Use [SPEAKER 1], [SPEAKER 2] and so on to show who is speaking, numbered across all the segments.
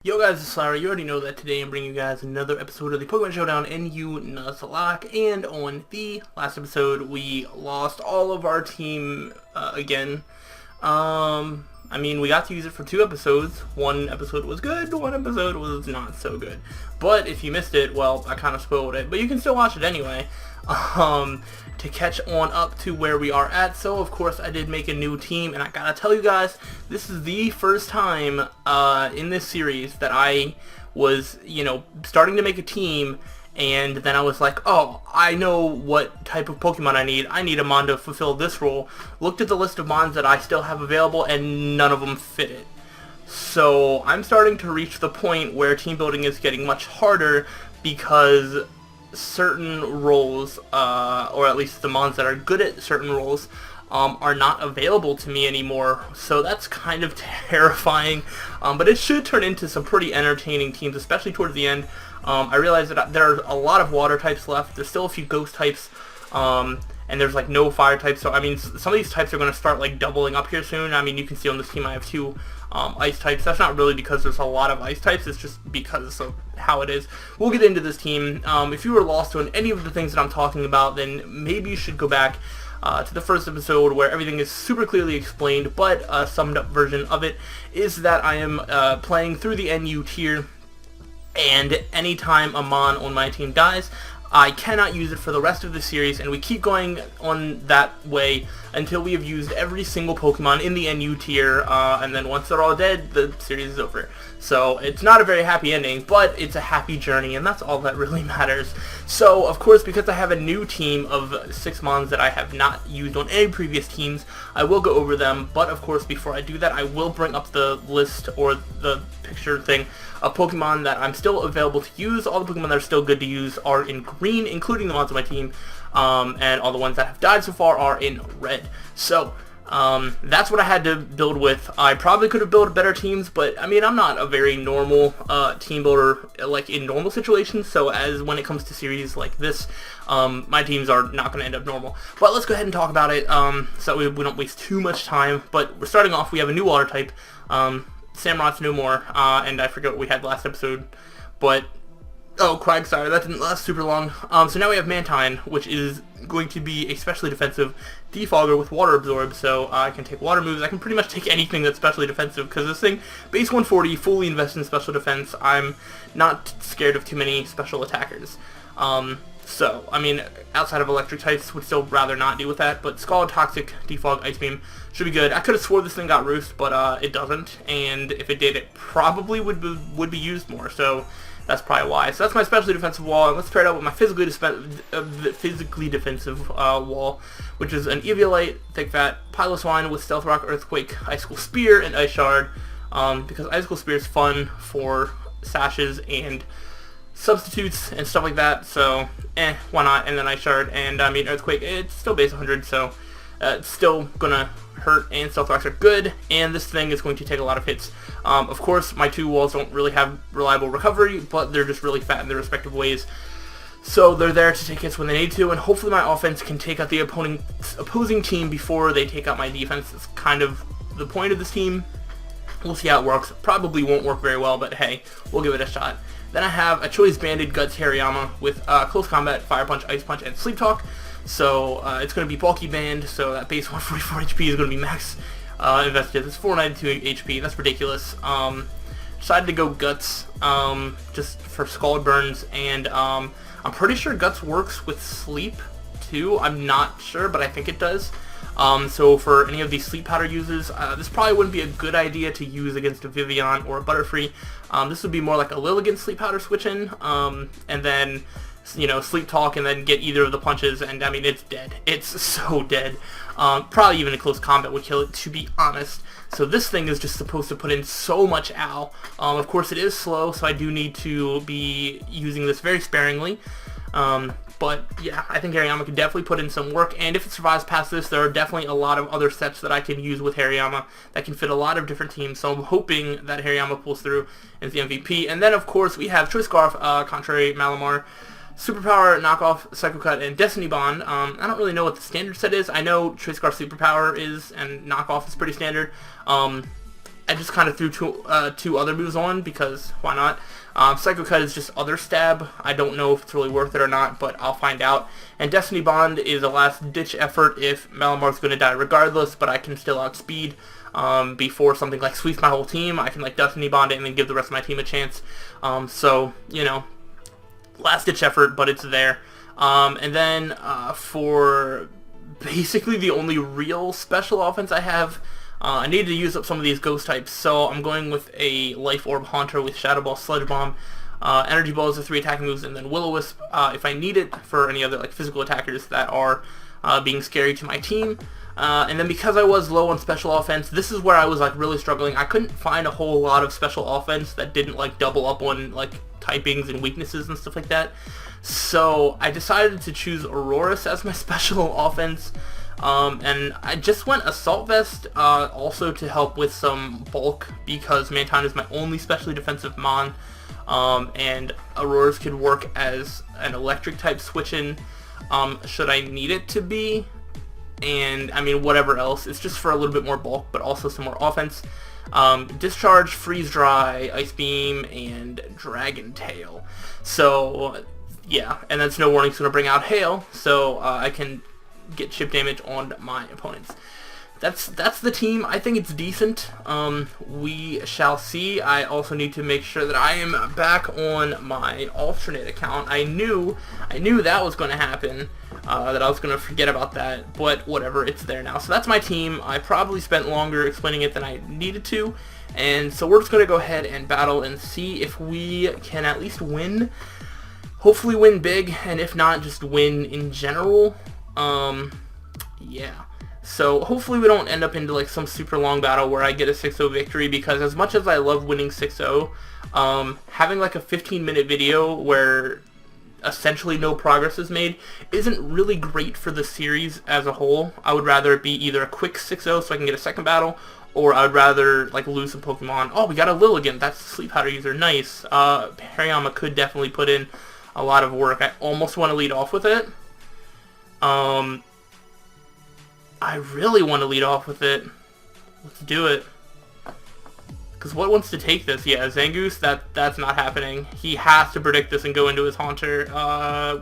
[SPEAKER 1] Yo guys, it's Slyroh. You already know that today I'm bringing you guys another episode of the Pokemon Showdown NU Nuzlocke, and on the last episode we lost all of our team again. I mean, we got to use it for 2 episodes. One episode was good, one episode was not so good. But if you missed it, well, I kind of spoiled it, but you can still watch it anyway. To catch on up to where we are at. So of course I did make a new team, and I gotta tell you guys, this is the first time in this series that I was, starting to make a team, and then I was like, oh, I know what type of Pokemon I need. I need a Mon to fulfill this role. Looked at the list of Mons that I still have available, and none of them fit it. So I'm starting to reach the point where team building is getting much harder because certain roles, or at least the mons that are good at certain roles, are not available to me anymore. So that's kind of terrifying, but it should turn into some pretty entertaining teams, especially towards the end. I realize that there are a lot of water types left. There's still a few ghost types, and there's like no fire types. So I mean, some of these types are going to start like doubling up here soon. I mean, you can see on this team I have 2 ice types. That's not really because there's a lot of ice types, it's just because of how it is. We'll get into this team. If you were lost on any of the things that I'm talking about, then maybe you should go back to the first episode where everything is super clearly explained, but a summed up version of it is that I am playing through the NU tier, and anytime a Mon on my team dies, I cannot use it for the rest of the series, and we keep going on that way until we have used every single Pokemon in the NU tier, and then once they're all dead, the series is over. So it's not a very happy ending, but it's a happy journey, and that's all that really matters. So, of course, because I have a new team of 6 Mons that I have not used on any previous teams, I will go over them, but of course, before I do that, I will bring up the list, or the picture thing, of Pokemon that I'm still available to use. All the Pokemon that are still good to use are in green, including the ones on my team, and all the ones that have died so far are in red. So, that's what I had to build with. I probably could have built better teams, but I mean, I'm not a very normal team builder, like in normal situations, so as when it comes to series like this, my teams are not going to end up normal. But let's go ahead and talk about it, so we don't waste too much time. But we're starting off, we have a new water type, Samurot's no more, and I forget what we had last episode, but oh, Quagsire, that didn't last super long. So now we have Mantine, which is going to be a specially defensive defogger with water absorb, so I can take water moves. I can pretty much take anything that's specially defensive, because this thing, base 140, fully invested in special defense. I'm not scared of too many special attackers. So, I mean, outside of electric types, would still rather not deal with that, but Scald, Toxic, Defog, Ice Beam should be good. I could have swore this thing got Roost, but it doesn't, and if it did, it probably would be used more, so that's probably why. So that's my specially defensive wall, and let's pair it out with my physically defensive wall, which is an Eviolite, Thick Fat, Piloswine with Stealth Rock, Earthquake, Icicle Spear, and Ice Shard, because Icicle Spear is fun for sashes and substitutes and stuff like that, so why not? And then Ice Shard, and I mean Earthquake, it's still base 100, so it's still gonna hurt, and Stealth Rocks are good, and this thing is going to take a lot of hits. Of course, my 2 walls don't really have reliable recovery, but they're just really fat in their respective ways, so they're there to take hits when they need to, and hopefully my offense can take out the opposing team before they take out my defense. It's kind of the point of this team. We'll see how it works. Probably won't work very well, but hey, we'll give it a shot. Then I have a Choice Banded Guts Hariyama with Close Combat, Fire Punch, Ice Punch, and Sleep Talk. So it's going to be bulky band, so that base 144 HP is going to be max invested. It's 492 HP, that's ridiculous. Decided to go Guts just for Scald Burns, and I'm pretty sure Guts works with Sleep too. I'm not sure, but I think it does. So for any of these Sleep Powder users, this probably wouldn't be a good idea to use against a Vivian or a Butterfree. This would be more like a Lilligant Sleep Powder switch in, and then, Sleep Talk, and then get either of the punches, and I mean, it's dead. It's so dead. Probably even a close combat would kill it, to be honest. So this thing is just supposed to put in so much ow. Of course, it is slow, so I do need to be using this very sparingly. But yeah, I think Hariyama can definitely put in some work, and if it survives past this, there are definitely a lot of other sets that I can use with Hariyama that can fit a lot of different teams, so I'm hoping that Hariyama pulls through as the MVP. And then, of course, we have Choice Scarf, Contrary Malamar, Superpower, Knockoff, Psycho Cut, and Destiny Bond. I don't really know what the standard set is. I know Choice Scarf Superpower is, and Knockoff is pretty standard. I just kind of threw two other moves on because why not? Psycho Cut is just other stab. I don't know if it's really worth it or not, but I'll find out. And Destiny Bond is a last-ditch effort if Malamar's going to die regardless, but I can still outspeed before something like sweeps my whole team. I can like Destiny Bond it and then give the rest of my team a chance. So, you know, last-ditch effort, but it's there. And then for basically the only real special offense I have, I needed to use up some of these ghost types, so I'm going with a Life Orb Haunter with Shadow Ball, Sludge Bomb, Energy Ball is the 3 attacking moves, and then Will-O-Wisp if I need it for any other like physical attackers that are being scary to my team. And then because I was low on special offense, this is where I was like really struggling. I couldn't find a whole lot of special offense that didn't like double up on like typings and weaknesses and stuff like that. So I decided to choose Auroras as my special offense. And I just went Assault Vest also to help with some bulk because Mantine is my only specially defensive Mon, and Auroras could work as an electric type switch-in should I need it to be, and I mean whatever else. It's just for a little bit more bulk but also some more offense. Discharge, Freeze Dry, Ice Beam, and Dragon Tail. So yeah, and then Snow Warning's going to bring out Hail, so I can get chip damage on my opponents. That's the team. I think it's decent. We shall see. I also need to make sure that I am back on my alternate account. I knew that was going to happen, that I was going to forget about that, but whatever, it's there now. So that's my team. I probably spent longer explaining it than I needed to, and so we're just going to go ahead and battle and see if we can at least win. Hopefully win big, and if not, just win in general. Yeah. So hopefully we don't end up into like some super long battle where I get a 6-0 victory, because as much as I love winning 6-0, having like a 15-minute video where essentially no progress is made isn't really great for the series as a whole. I would rather it be either a quick 6-0 so I can get a second battle, or I would rather like lose some Pokemon. Oh, we got a Lilligant. That's the Sleep Powder user. Nice. Hariyama could definitely put in a lot of work. I almost want to lead off with it. I really want to lead off with it. Let's do it. Because what wants to take this? Yeah, Zangoose, that's not happening. He has to predict this and go into his Haunter,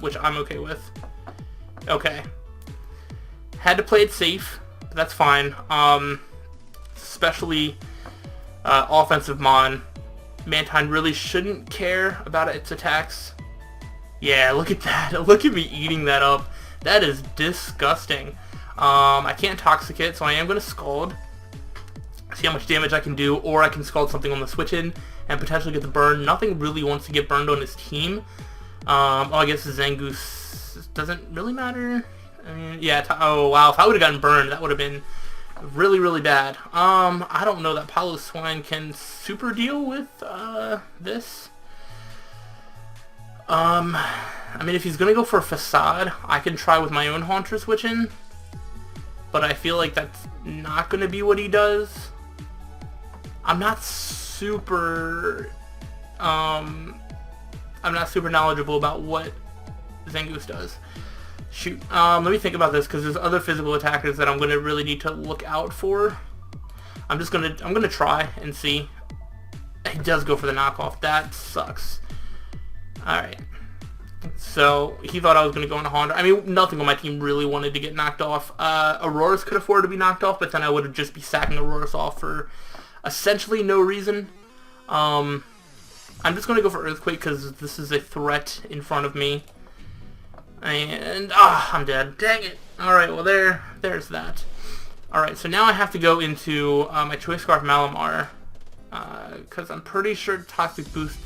[SPEAKER 1] which I'm okay with. Okay. Had to play it safe, but that's fine. Especially offensive Mon. Mantine really shouldn't care about its attacks. Yeah, look at that. Look at me eating that up. That is disgusting. I can't Toxicate, so I am going to Scald. See how much damage I can do, or I can Scald something on the switch-in and potentially get the burn. Nothing really wants to get burned on his team. Oh, I guess Zangoose doesn't really matter. I mean, yeah, oh wow, if I would have gotten burned, that would have been really, really bad. I don't know that Paulo Swine can super deal with this. I mean, if he's going to go for a Facade, I can try with my own Haunter switch-in. But I feel like that's not going to be what he does. I'm not super knowledgeable about what Zangoose does. Shoot. Let me think about this, because there's other physical attackers that I'm going to really need to look out for. I'm going to try and see. He does go for the knockoff. That sucks. Alright. So, he thought I was going to go into Honda. I mean, nothing on my team really wanted to get knocked off. Auroras could afford to be knocked off, but then I would have just be sacking Auroras off for essentially no reason. I'm just going to go for Earthquake because this is a threat in front of me. And, I'm dead. Dang it. Alright, well there's that. Alright, so now I have to go into my Choice Scarf Malamar. Because I'm pretty sure Toxic boosts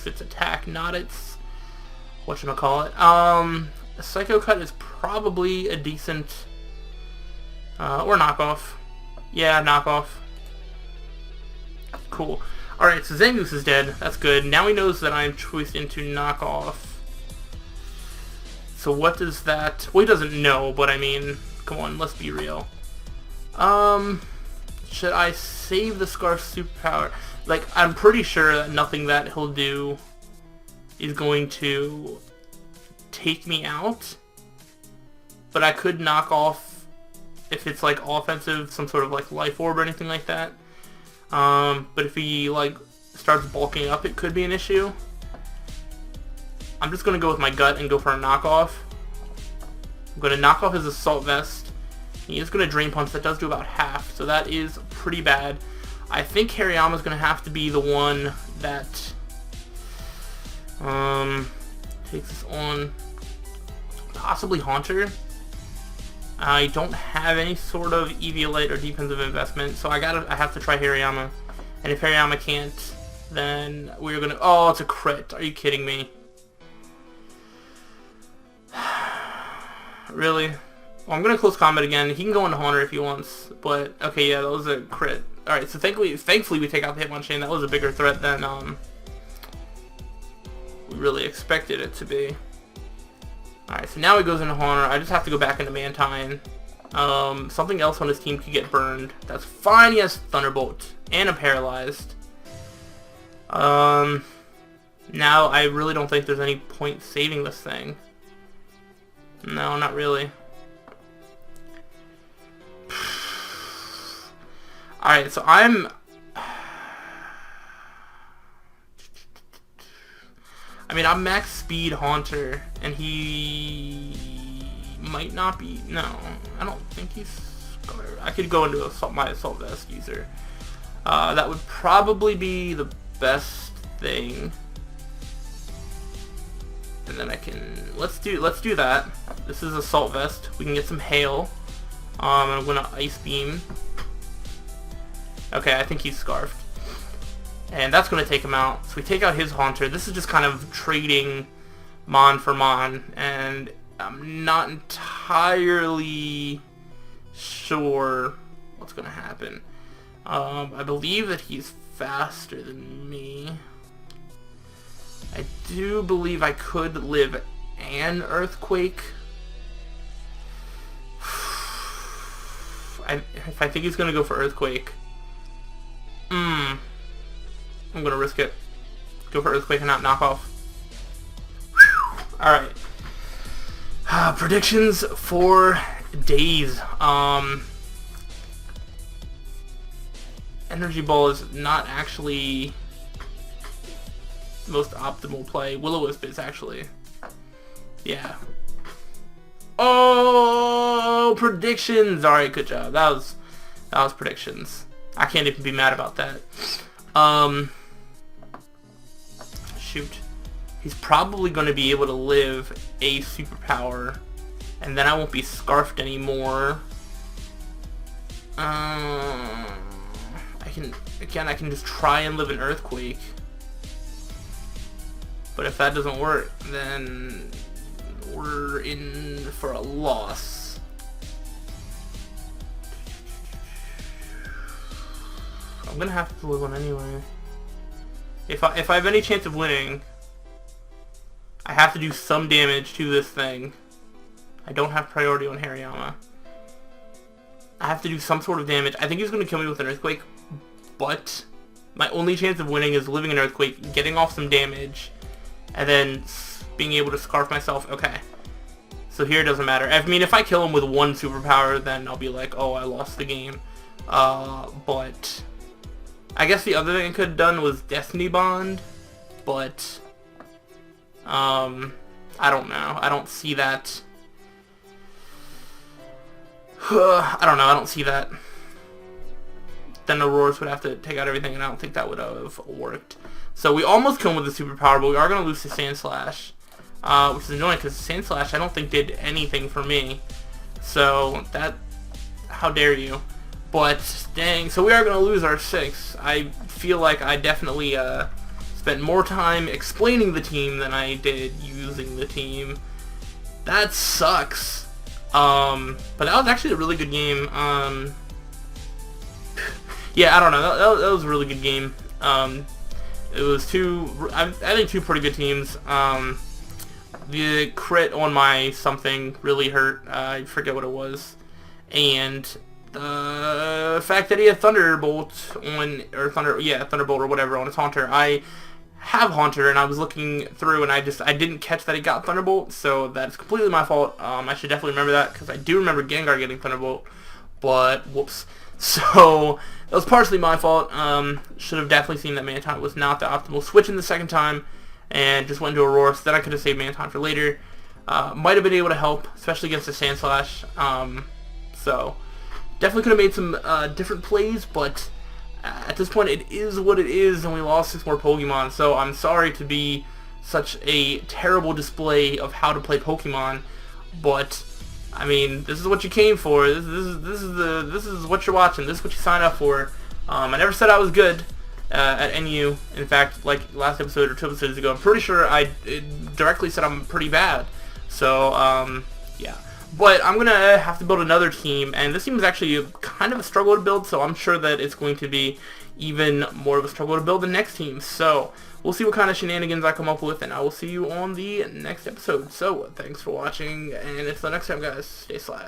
[SPEAKER 1] its attack, not its whatchamacallit. Psycho Cut is probably a decent, or knockoff. Yeah, knockoff. Cool. Alright, so Zangoose is dead. That's good. Now he knows that I'm choiced into knockoff. So what does that... Well, he doesn't know, but I mean, come on, let's be real. Should I save the Scarf Superpower? Like, I'm pretty sure that nothing that he'll do is going to take me out, but I could knock off if it's like offensive, some sort of like Life Orb or anything like that. But if he, like, starts bulking up, it could be an issue. I'm just going to go with my gut and go for a knockoff. I'm going to knock off his Assault Vest. He is going to Drain Punch. That does do about half, so that is pretty bad. I think Hariyama's going to have to be the one that takes us on. Possibly Haunter. I don't have any sort of Eviolite or defensive investment, so I have to try Hariyama. And if Hariyama can't, then we're gonna. Oh, it's a crit. Are you kidding me? Really? Well, I'm gonna close combat again. He can go into Haunter if he wants, but okay, yeah, that was a crit. All right, so thankfully we take out the Hitmon chain. That was a bigger threat than we really expected it to be. Alright, so now he goes into Haunter. I just have to go back into Mantine. Something else on his team could get burned. That's fine. He has Thunderbolt and a Paralyzed. Now I really don't think there's any point saving this thing. No, not really. Alright, so I'm max speed Haunter, and he might not be. No, I don't think he's. I could go into my Assault Vest user. That would probably be the best thing. And then I can let's do that. This is Assault Vest. We can get some Hail. I'm gonna Ice Beam. Okay, I think he's Scarfed. And that's going to take him out. So we take out his Haunter. This is just kind of trading Mon for Mon. And I'm not entirely sure what's going to happen. I believe that he's faster than me. I do believe I could live an Earthquake. If I think he's going to go for Earthquake. I'm gonna risk it. Go for Earthquake and not Knockoff. Alright. Predictions for days. Energy Ball is not actually the most optimal play. Will-O-Wisp is actually. Yeah. Oh, predictions! Alright, good job. That was predictions. I can't even be mad about that. Shoot. He's probably going to be able to live a superpower, and then I won't be Scarfed anymore. I can just try and live an Earthquake. But if that doesn't work, then we're in for a loss. I'm gonna have to live one anyway. If I have any chance of winning, I have to do some damage to this thing. I don't have priority on Hariyama. I have to do some sort of damage. I think he's going to kill me with an Earthquake, but my only chance of winning is living an Earthquake, getting off some damage, and then being able to Scarf myself. Okay. So here it doesn't matter. I mean, if I kill him with one superpower, then I'll be like, oh, I lost the game. But I guess the other thing I could have done was Destiny Bond, but I don't know. I don't see that. I don't know. I don't see that. Then Auroras would have to take out everything, and I don't think that would have worked. So we almost killed him with the superpower, but we are going to lose to Sand Slash, which is annoying because Sand Slash I don't think did anything for me. So that, how dare you? But dang, so we are going to lose our 6. I feel like I definitely spent more time explaining the team than I did using the team. That sucks. But that was actually a really good game. Yeah, I don't know. That was a really good game. It was I think two pretty good teams. The crit on my something really hurt. I forget what it was. And the fact that he had Thunderbolt on, Thunderbolt or whatever on his Haunter. I have Haunter, and I was looking through, and I didn't catch that he got Thunderbolt, so that's completely my fault. I should definitely remember that, because I do remember Gengar getting Thunderbolt, but whoops. So that was partially my fault. Should have definitely seen that Manton was not the optimal switch in the second time, and just went into Aurora, so then I could have saved Manton for later. Might have been able to help, especially against the Sand Slash. So definitely could have made some different plays, but at this point it is what it is, and we lost 6 more Pokemon. So I'm sorry to be such a terrible display of how to play Pokemon, but I mean, this is what you came for. This is what you're watching. This is what you signed up for. I never said I was good at NU. In fact, like last episode or 2 episodes ago, I'm pretty sure I directly said I'm pretty bad. So yeah. But I'm gonna have to build another team, and this team is actually kind of a struggle to build. So I'm sure that it's going to be even more of a struggle to build the next team. So we'll see what kind of shenanigans I come up with, and I will see you on the next episode. So thanks for watching, and until next time, guys, stay sly.